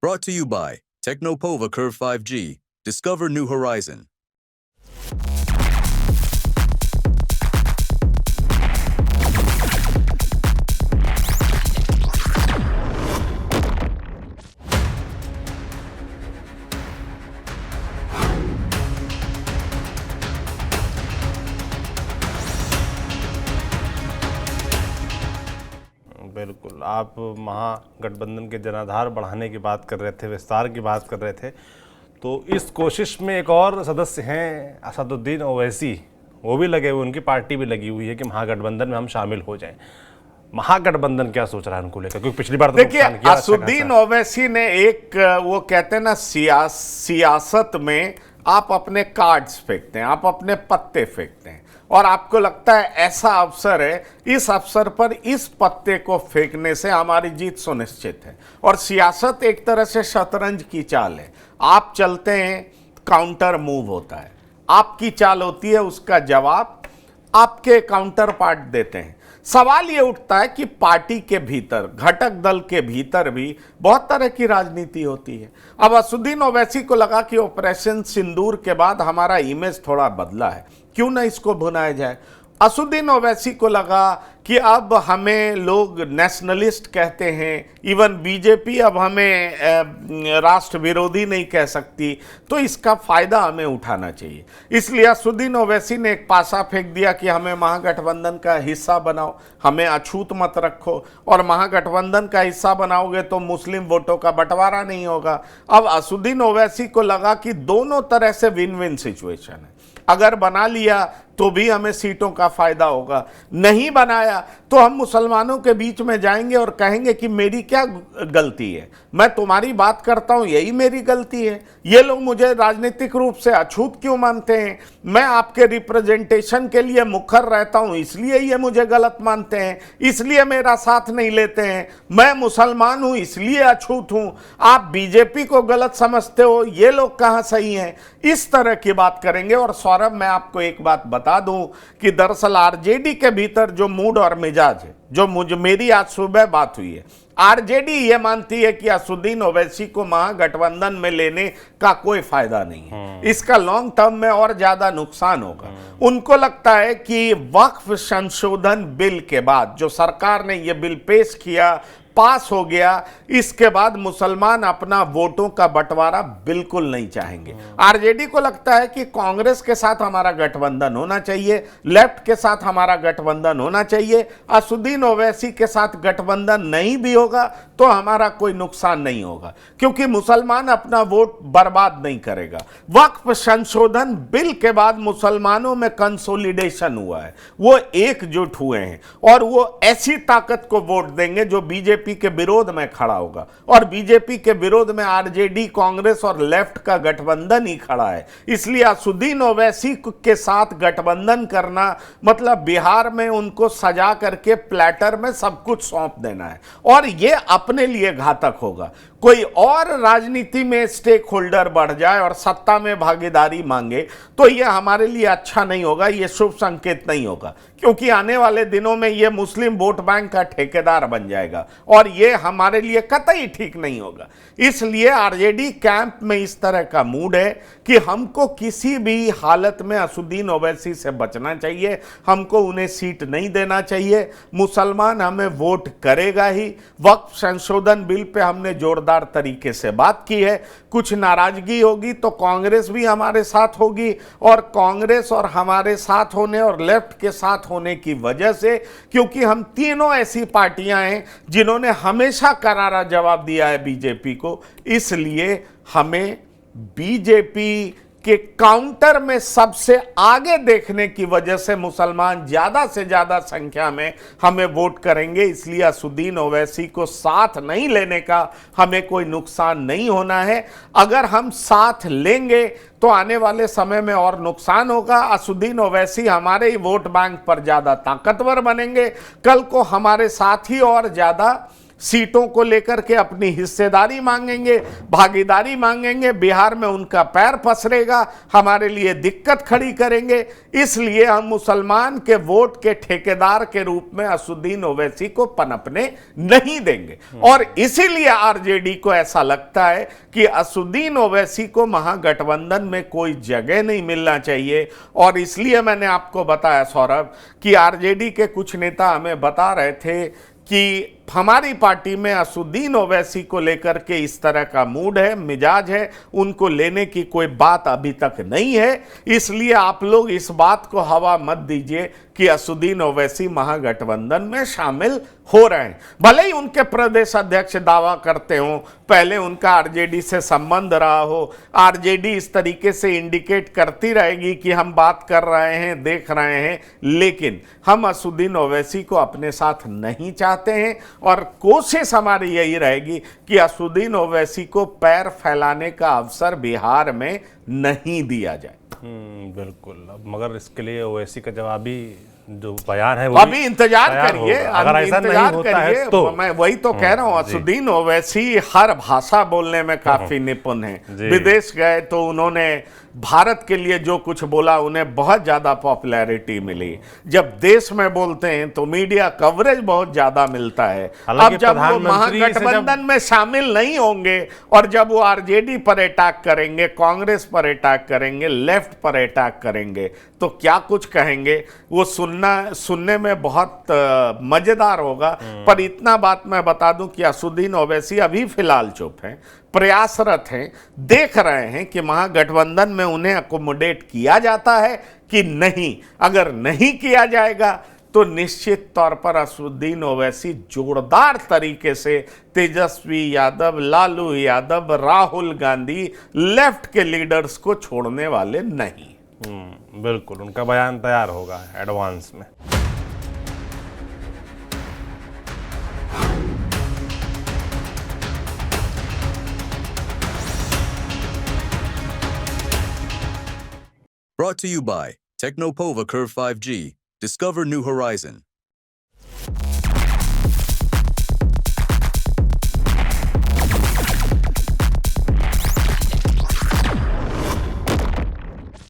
Brought to you by Technopova Curve 5G. Discover new horizon. बिल्कुल, आप महागठबंधन के जनाधार बढ़ाने की बात कर रहे थे, विस्तार की बात कर रहे थे, तो इस कोशिश में एक और सदस्य हैं असदुद्दीन ओवैसी, वो भी लगे हुए, उनकी पार्टी भी लगी हुई है कि महागठबंधन में हम शामिल हो जाएं। महागठबंधन क्या सोच रहा है उनको लेकर, क्योंकि पिछली बार तो देखिए, असदुद्दीन ओवैसी ने एक, वो कहते हैं ना, सियासत में आप अपने कार्ड्स फेंकते हैं, आप अपने पत्ते फेंकते हैं, और आपको लगता है ऐसा अवसर है, इस अवसर पर इस पत्ते को फेंकने से हमारी जीत सुनिश्चित है। और सियासत एक तरह से शतरंज की चाल है, आप चलते हैं, काउंटर मूव होता है, आपकी चाल होती है, उसका जवाब आपके काउंटर पार्ट देते हैं। सवाल ये उठता है कि पार्टी के भीतर, घटक दल के भीतर भी बहुत तरह की राजनीति होती है। अब असदुद्दीन ओवैसी को लगा कि ऑपरेशन सिंदूर के बाद हमारा इमेज थोड़ा बदला है, क्यों ना इसको भुनाया जाए। असदुद्दीन ओवैसी को लगा कि अब हमें लोग नेशनलिस्ट कहते हैं, इवन बीजेपी अब हमें राष्ट्र विरोधी नहीं कह सकती, तो इसका फायदा हमें उठाना चाहिए। इसलिए असदुद्दीन ओवैसी ने एक पासा फेंक दिया कि हमें महागठबंधन का हिस्सा बनाओ, हमें अछूत मत रखो, और महागठबंधन का हिस्सा बनाओगे तो मुस्लिम वोटों का बंटवारा नहीं होगा। अब असदुद्दीन ओवैसी को लगा कि दोनों तरह से विन विन सिचुएशन है, अगर बना लिया तो भी हमें सीटों का फायदा होगा, नहीं बनाया तो हम मुसलमानों के बीच में जाएंगे और कहेंगे कि मेरी क्या गलती है, मैं तुम्हारी बात करता हूं, यही मेरी गलती है, ये लोग मुझे राजनीतिक रूप से अछूत क्यों मानते हैं, मैं आपके रिप्रेजेंटेशन के लिए मुखर रहता हूं इसलिए ये मुझे गलत मानते हैं, इसलिए मेरा साथ नहीं लेते हैं, मैं मुसलमान हूं इसलिए अछूत हूं, आप बीजेपी को गलत समझते हो, ये लोग कहां सही हैं, इस तरह की बात करेंगे। और सौरभ, मैं आपको एक बात बता दूं कि दरअसल आरजेडी के भीतर जो मूड और मिजाज है, जो मेरी आज सुबह बात हुई है, आरजेडी ये मानती है कि असदुद्दीन ओवैसी को महागठबंधन में लेने का कोई फायदा नहीं है, इसका लॉन्ग टर्म में और ज्यादा नुकसान होगा। उनको लगता है कि वक्फ संशोधन बिल के बाद जो सरकार ने ये बिल पेश किया, पास हो गया, इसके बाद मुसलमान अपना वोटों का बंटवारा बिल्कुल नहीं चाहेंगे। आरजेडी को लगता है कि कांग्रेस के साथ हमारा गठबंधन होना चाहिए, लेफ्ट के साथ हमारा गठबंधन होना चाहिए, असदुद्दीन ओवैसी के साथ गठबंधन नहीं भी होगा तो हमारा कोई नुकसान नहीं होगा, क्योंकि मुसलमान अपना वोट बर्बाद नहीं करेगा। वक्फ संशोधन बिल के बाद मुसलमानों में कंसोलिडेशन हुआ है, वो एकजुट हुए हैं और वो ऐसी ताकत को वोट देंगे जो बीजेपी के विरोध में खड़ा होगा, और बीजेपी के विरोध में आरजेडी, कांग्रेस और लेफ्ट का गठबंधन ही खड़ा है। इसलिए असदुद्दीन ओवैसी के साथ गठबंधन करना मतलब बिहार में उनको सजा करके प्लेटर में सब कुछ सौंप देना है, और यह अपने लिए घातक होगा। कोई और राजनीति में स्टेक होल्डर बढ़ जाए और सत्ता में भागीदारी मांगे तो यह हमारे लिए अच्छा नहीं होगा, यह शुभ संकेत नहीं होगा, क्योंकि आने वाले दिनों में यह मुस्लिम वोट बैंक का ठेकेदार बन जाएगा और यह हमारे लिए कतई ठीक नहीं होगा। इसलिए आरजेडी कैंप में इस तरह का मूड है कि हमको किसी भी हालत में असदुद्दीन ओवैसी से बचना चाहिए, हमको उन्हें सीट नहीं देना चाहिए, मुसलमान हमें वोट करेगा ही। वक्फ संशोधन बिल पे हमने जोरदार तरीके से बात की है, कुछ नाराजगी होगी तो कांग्रेस भी हमारे साथ होगी, और कांग्रेस और हमारे साथ होने और लेफ्ट के साथ होने की वजह से, क्योंकि हम तीनों ऐसी पार्टियां हैं जिन्होंने हमेशा करारा जवाब दिया है बीजेपी को, इसलिए हमें बीजेपी के काउंटर में सबसे आगे देखने की वजह से मुसलमान ज्यादा से ज्यादा संख्या में हमें वोट करेंगे। इसलिए असदुद्दीन ओवैसी को साथ नहीं लेने का हमें कोई नुकसान नहीं होना है। अगर हम साथ लेंगे तो आने वाले समय में और नुकसान होगा। असदुद्दीन ओवैसी हमारे ही वोट बैंक पर ज्यादा ताकतवर बनेंगे, कल को हमारे साथ ही और ज्यादा सीटों को लेकर के अपनी हिस्सेदारी मांगेंगे, भागीदारी मांगेंगे, बिहार में उनका पैर पसरेगा, हमारे लिए दिक्कत खड़ी करेंगे। इसलिए हम मुसलमान के वोट के ठेकेदार के रूप में असदुद्दीन ओवैसी को पनपने नहीं देंगे। और इसीलिए आरजेडी को ऐसा लगता है कि असदुद्दीन ओवैसी को महागठबंधन में कोई जगह नहीं मिलना चाहिए। और इसलिए मैंने आपको बताया सौरभ कि आरजेडी के कुछ नेता हमें बता रहे थे कि हमारी पार्टी में असदुद्दीन ओवैसी को लेकर के इस तरह का मूड है, मिजाज है, उनको लेने की कोई बात अभी तक नहीं है। इसलिए आप लोग इस बात को हवा मत दीजिए कि असदुद्दीन ओवैसी महागठबंधन में शामिल हो रहे हैं। भले ही उनके प्रदेश अध्यक्ष दावा करते हो, पहले उनका आरजेडी से संबंध रहा हो, आरजेडी इस तरीके से इंडिकेट करती रहेगी कि हम बात कर रहे हैं, देख रहे हैं, लेकिन हम असदुद्दीन ओवैसी को अपने साथ नहीं चाहते हैं। और कोशिश हमारी यही रहेगी कि असदुद्दीन ओवैसी को पैर फैलाने का अवसर बिहार में नहीं दिया जाए। बिल्कुल। अब मगर इसके लिए ओवैसी का जवाबी जो बयान है वो अभी इंतजार करिए, अगर ऐसा नहीं होता है तो मैं वही तो कह रहा हूं, असदुद्दीन ओवैसी हर भाषा बोलने में काफी निपुण है। विदेश गए तो उन्होंने भारत के लिए जो कुछ बोला उन्हें बहुत ज्यादा पॉपुलैरिटी मिली। जब देश में बोलते हैं तो मीडिया कवरेज बहुत ज्यादा मिलता है। अब जब वो महागठबंधन में शामिल नहीं होंगे और जब वो आरजेडी पर अटैक करेंगे, कांग्रेस पर अटैक करेंगे, लेफ्ट पर अटैक करेंगे, तो क्या कुछ कहेंगे वो सुनने में बहुत मजेदार होगा। पर इतना बात मैं बता दूं कि असदुद्दीन ओवैसी अभी फिलहाल चुप हैं, प्रयासरत हैं, देख रहे हैं कि महागठबंधन में उन्हें अकोमोडेट किया जाता है कि नहीं। अगर नहीं किया जाएगा तो निश्चित तौर पर असदुद्दीन ओवैसी जोरदार तरीके से तेजस्वी यादव, लालू यादव, राहुल गांधी, लेफ्ट के लीडर्स को छोड़ने वाले नहीं। बिल्कुल, उनका बयान तैयार होगा एडवांस में। Brought to you by Technopova Curve 5G. Discover new horizon.